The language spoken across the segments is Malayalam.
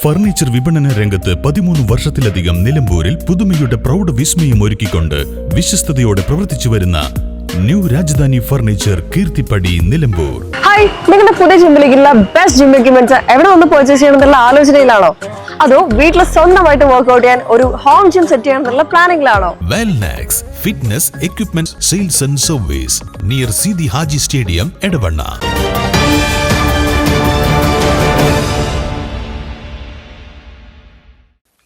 ഫർണിച്ചർ വിപണന രംഗത്ത് 13 വർഷത്തിലധികം നിലമ്പൂരിൽ പുതുമയുടെ പ്രൗഢ വിസ്മയം ഒരുക്കിക്കൊണ്ട് വിശ്വസ്തയോടെ പ്രവർത്തിച്ചു വരുന്ന new Rajadhani furniture Keerthippady Nilambur. Hi, നിങ്ങളുടെ പുതിയ ജിമ്മിലേക്കുള്ള ബെസ്റ്റ് ജിം എക്യുപ്മെന്റ്സ് എവിടെ വന്ന് പർച്ചേസ് ചെയ്യണമെന്നുള്ള ആലോചനയിലാണോ? അതോ വീട്ടിൽ സ്വന്തമായിട്ട് വർക്ക്ഔട്ട് ചെയ്യാൻ ഒരു ഹോം ജിം സെറ്റ് ചെയ്യാനുള്ള പ്ലാനിംഗിലാണോ? Wellnex fitness equipment sales and service near Sidi Haji stadium Edavanna.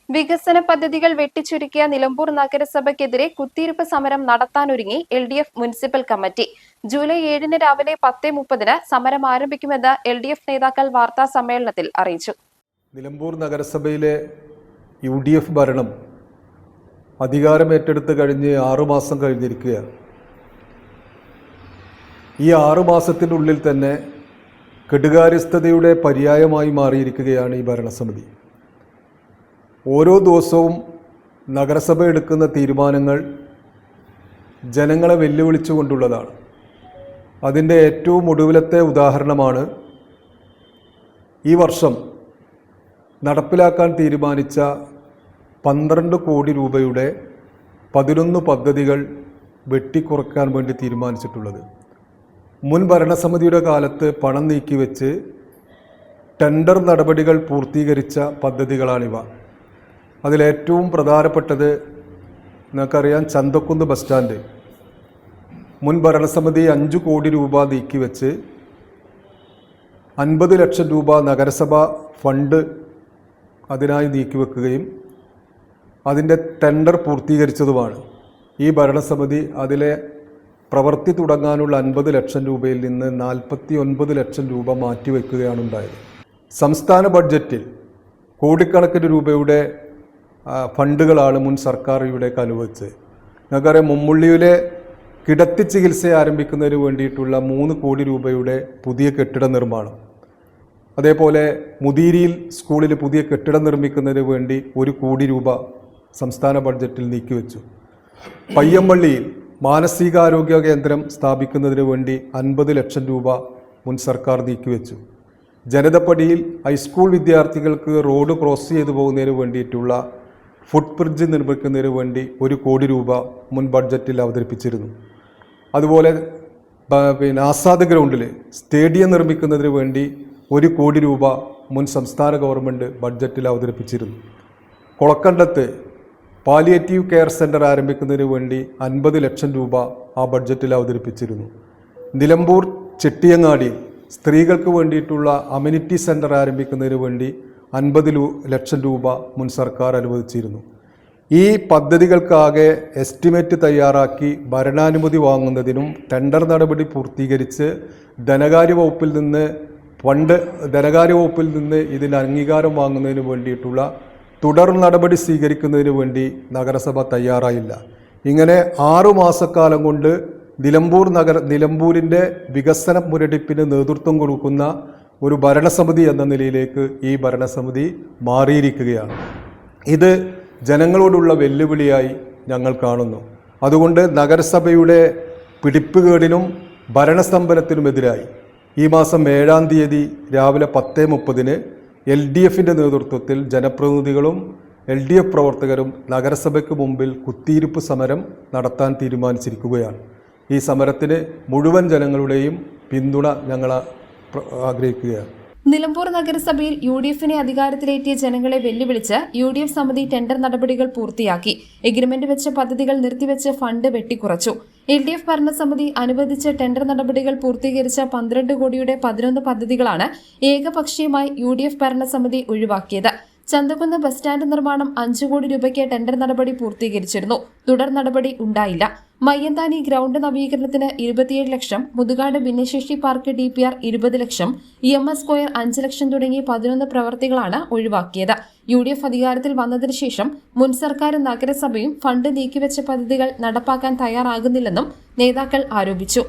വികസന പദ്ധതികൾ വെട്ടിച്ചുരുക്കിയ നിലമ്പൂർ നഗരസഭയ്ക്കെതിരെ കുത്തിയിരിപ്പ് സമരം നടത്താനൊരുങ്ങി LDF മുനിസിപ്പൽ കമ്മിറ്റി. ജൂലൈ 7 രാവിലെ 10:30 സമരം ആരംഭിക്കുമെന്ന് LDF നേതാക്കൾ വാർത്താ സമ്മേളനത്തിൽ അറിയിച്ചു. നിലമ്പൂർ നഗരസഭയിലെ UDF ഭരണം അധികാരമേറ്റെടുത്ത് കഴിഞ്ഞ് 6 മാസം കഴിഞ്ഞിരിക്കുകയാണ്. ഈ 6 മാസത്തിനുള്ളിൽ തന്നെ കെടുകാര്യസ്ഥതയുടെ പര്യായമായി മാറിയിരിക്കുകയാണ് ഈ ഭരണസമിതി. ഓരോ ദിവസവും നഗരസഭ എടുക്കുന്ന തീരുമാനങ്ങൾ ജനങ്ങളെ വെല്ലുവിളിച്ചുകൊണ്ടുള്ളതാണ്. അതിൻ്റെ ഏറ്റവും ഒടുവിലത്തെ ഉദാഹരണമാണ് ഈ വർഷം നടപ്പിലാക്കാൻ തീരുമാനിച്ച 12 കോടി രൂപയുടെ 11 പദ്ധതികൾ വെട്ടിക്കുറയ്ക്കാൻ വേണ്ടി തീരുമാനിച്ചിട്ടുള്ളത്. മുൻ ഭരണസമിതിയുടെ കാലത്ത് പണം നീക്കിവെച്ച് ടെൻഡർ നടപടികൾ പൂർത്തീകരിച്ച പദ്ധതികളാണിവ. അതിലേറ്റവും പ്രധാനപ്പെട്ടത് നിങ്ങൾക്കറിയാം, ചന്തക്കുന്ന് ബസ് സ്റ്റാൻഡ്. മുൻ ഭരണസമിതി 5 കോടി രൂപ നീക്കിവെച്ച് 50 ലക്ഷം രൂപ നഗരസഭ ഫണ്ട് അതിനായി നീക്കിവെക്കുകയും അതിൻ്റെ ടെൻഡർ പൂർത്തീകരിച്ചതുമാണ്. ഈ ഭരണസമിതി അതിലെ പ്രവൃത്തി തുടങ്ങാനുള്ള 50 ലക്ഷം രൂപയിൽ നിന്ന് 49 ലക്ഷം രൂപ മാറ്റിവെക്കുകയാണ് ഉണ്ടായത്. സംസ്ഥാന ബഡ്ജറ്റിൽ കോടിക്കണക്കിന് രൂപയുടെ ഫണ്ടുകളാണ് മുൻ സർക്കാർ ഇവിടേക്ക് അനുവദിച്ചത്. നിങ്ങൾക്കറിയാം, മുമ്മുള്ളിയിലെ കിടത്തി ചികിത്സ ആരംഭിക്കുന്നതിന് വേണ്ടിയിട്ടുള്ള 3 കോടി രൂപയുടെ പുതിയ കെട്ടിട നിർമ്മാണം, അതേപോലെ മുദീരിയിൽ സ്കൂളിൽ പുതിയ കെട്ടിടം നിർമ്മിക്കുന്നതിന് വേണ്ടി 1 കോടി രൂപ സംസ്ഥാന ബഡ്ജറ്റിൽ നീക്കിവെച്ചു. പയ്യമ്പള്ളിയിൽ മാനസികാരോഗ്യ കേന്ദ്രം സ്ഥാപിക്കുന്നതിന് വേണ്ടി 50 ലക്ഷം രൂപ മുൻ സർക്കാർ നീക്കിവെച്ചു. ജനതപ്പടിയിൽ ഹൈസ്കൂൾ വിദ്യാർത്ഥികൾക്ക് റോഡ് ക്രോസ് ചെയ്തു പോകുന്നതിന് വേണ്ടിയിട്ടുള്ള ഫുട് ബ്രിഡ്ജ് നിർമ്മിക്കുന്നതിന് വേണ്ടി 1 കോടി രൂപ മുൻ ബഡ്ജറ്റിൽ അവതരിപ്പിച്ചിരുന്നു. അതുപോലെ ആസാദ് ഗ്രൗണ്ടിൽ സ്റ്റേഡിയം നിർമ്മിക്കുന്നതിന് വേണ്ടി 1 കോടി രൂപ മുൻ സംസ്ഥാന ഗവൺമെൻറ് ബഡ്ജറ്റിൽ അവതരിപ്പിച്ചിരുന്നു. കൊളക്കണ്ടത്ത് പാലിയേറ്റീവ് കെയർ സെൻ്റർ ആരംഭിക്കുന്നതിന് വേണ്ടി 50 ലക്ഷം രൂപ ആ ബഡ്ജറ്റിൽ അവതരിപ്പിച്ചിരുന്നു. നിലമ്പൂർ ചെട്ടിയങ്ങാടിയിൽ സ്ത്രീകൾക്ക് വേണ്ടിയിട്ടുള്ള അമ്യൂണിറ്റി സെൻ്റർ ആരംഭിക്കുന്നതിന് വേണ്ടി 50 ലക്ഷം രൂപ മുൻ സർക്കാർ അനുവദിച്ചിരുന്നു. ഈ പദ്ധതികൾക്കാകെ എസ്റ്റിമേറ്റ് തയ്യാറാക്കി ഭരണാനുമതി വാങ്ങുന്നതിനും ടെൻഡർ നടപടി പൂർത്തീകരിച്ച് ധനകാര്യ വകുപ്പിൽ നിന്ന് ഇതിന് അംഗീകാരം വാങ്ങുന്നതിന് വേണ്ടിയിട്ടുള്ള തുടർ നടപടി സ്വീകരിക്കുന്നതിന് വേണ്ടി നഗരസഭ തയ്യാറായില്ല. ഇങ്ങനെ 6 മാസക്കാലം കൊണ്ട് നിലമ്പൂരിൻ്റെ വികസന മുരടിപ്പിന് നേതൃത്വം കൊടുക്കുന്ന ഒരു ഭരണസമിതി എന്ന നിലയിലേക്ക് ഈ ഭരണസമിതി മാറിയിരിക്കുകയാണ്. ഇത് ജനങ്ങളോടുള്ള വെല്ലുവിളിയായി ഞങ്ങൾ കാണുന്നു. അതുകൊണ്ട് നഗരസഭയുടെ പിടിപ്പുകേടിനും ഭരണസ്തംഭനത്തിനുമെതിരായി ഈ മാസം 7-ാം തീയതി രാവിലെ 10:30 LDFൻ്റെ നേതൃത്വത്തിൽ ജനപ്രതിനിധികളും LDF പ്രവർത്തകരും നഗരസഭയ്ക്ക് മുമ്പിൽ കുത്തിയിരിപ്പ് സമരം നടത്താൻ തീരുമാനിച്ചിരിക്കുകയാണ്. ഈ സമരത്തിന് മുഴുവൻ ജനങ്ങളുടെയും പിന്തുണ ഞങ്ങൾ ആഗ്രഹിക്കുകയാണ്. നിലമ്പൂർ നഗരസഭയിൽ UDFനെ അധികാരത്തിലേറ്റിയ ജനങ്ങളെ വെല്ലുവിളിച്ച് UDF സമിതി ടെൻഡർ നടപടികൾ പൂർത്തിയാക്കി. എഗ്രിമെന്റ് വെച്ച പദ്ധതികൾ നിർത്തിവെച്ച് ഫണ്ട് വെട്ടിക്കുറച്ചു. LDF ഭരണസമിതി അനുവദിച്ച ടെൻഡർ നടപടികൾ പൂർത്തീകരിച്ച 12 കോടിയുടെ 11 പദ്ധതികളാണ് ഏകപക്ഷീയമായി UDF ഭരണസമിതി ഒഴിവാക്കിയത്. ചന്തക്കുന്ന് ബസ് സ്റ്റാൻഡ് നിർമ്മാണം 5 കോടി രൂപയ്ക്ക് ടെൻഡർ നടപടി പൂർത്തീകരിച്ചിരുന്നു. തുടർ നടപടി ഉണ്ടായില്ല. മയ്യന്താനി ഗ്രൗണ്ട് നവീകരണത്തിന് 27 ലക്ഷം, മുതുകാട് ഭിന്നശേഷി പാർക്ക് DPR 20 ലക്ഷം, EMS സ്ക്വയർ 5 ലക്ഷം തുടങ്ങി 11 പ്രവർത്തികളാണ് ഒഴിവാക്കിയത്. UDF അധികാരത്തിൽ വന്നതിനു ശേഷം മുൻ സർക്കാരും നഗരസഭയും ഫണ്ട് നീക്കിവെച്ച പദ്ധതികൾ നടപ്പാക്കാൻ തയ്യാറാകുന്നില്ലെന്നും നേതാക്കൾ ആരോപിച്ചു.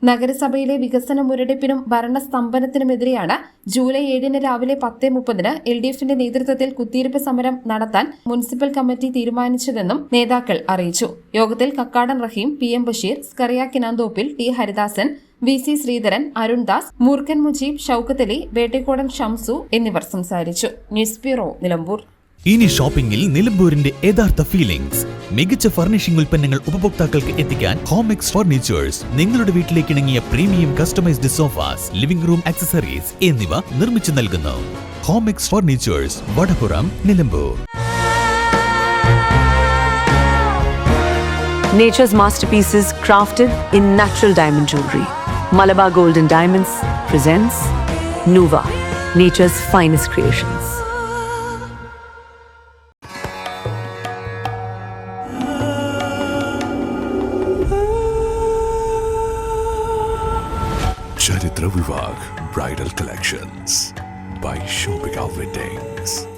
നഗരസഭയിലെ വികസന മുരടിപ്പിനും ഭരണസ്തംഭനത്തിനുമെതിരെയാണ് ജൂലൈ 7 രാവിലെ 10:30 LDFന്റെ നേതൃത്വത്തിൽ കുത്തിയിരിപ്പ് സമരം നടത്താൻ മുനിസിപ്പൽ കമ്മിറ്റി തീരുമാനിച്ചതെന്നും നേതാക്കൾ അറിയിച്ചു. യോഗത്തിൽ കക്കാടൻ റഹീം, PM Basheer, Scaria Kinanthoppil, T Haridasan, VC Sreedharan, Arundas, മൂർഖൻ മുജീബ്, ഷൌക്കത്ത് അലി, വേട്ടേക്കോടൻ ഷംസു എന്നിവർ സംസാരിച്ചു. News bureau, Nilambur. ഇനി ഷോപ്പിംഗിൽ നിലമ്പൂരിന്റെ യഥാർത്ഥ ഫീലിംഗ്സ്. മികച്ച ഫർണിഷിംഗ് ഉൽപ്പന്നങ്ങൾ ഉപഭോക്താക്കൾക്ക് എത്തിക്കാൻ ഹോമെക്സ് ഫർണിച്ചേഴ്സ് നിങ്ങളുടെ വീട്ടിലേക്ക് ഇണങ്ങിയ premium customised sofas, living room accessories എന്നിവ നിർമ്മിച്ചു നൽകുന്നു. Homex furnitures, Vadapuram, Nilambur. Nature's masterpieces crafted in natural diamond jewelry. Malabar Gold and Diamonds presents Nuva, nature's finest creations. Charitra Vivag Bridal Collections by Shobhika Weddings.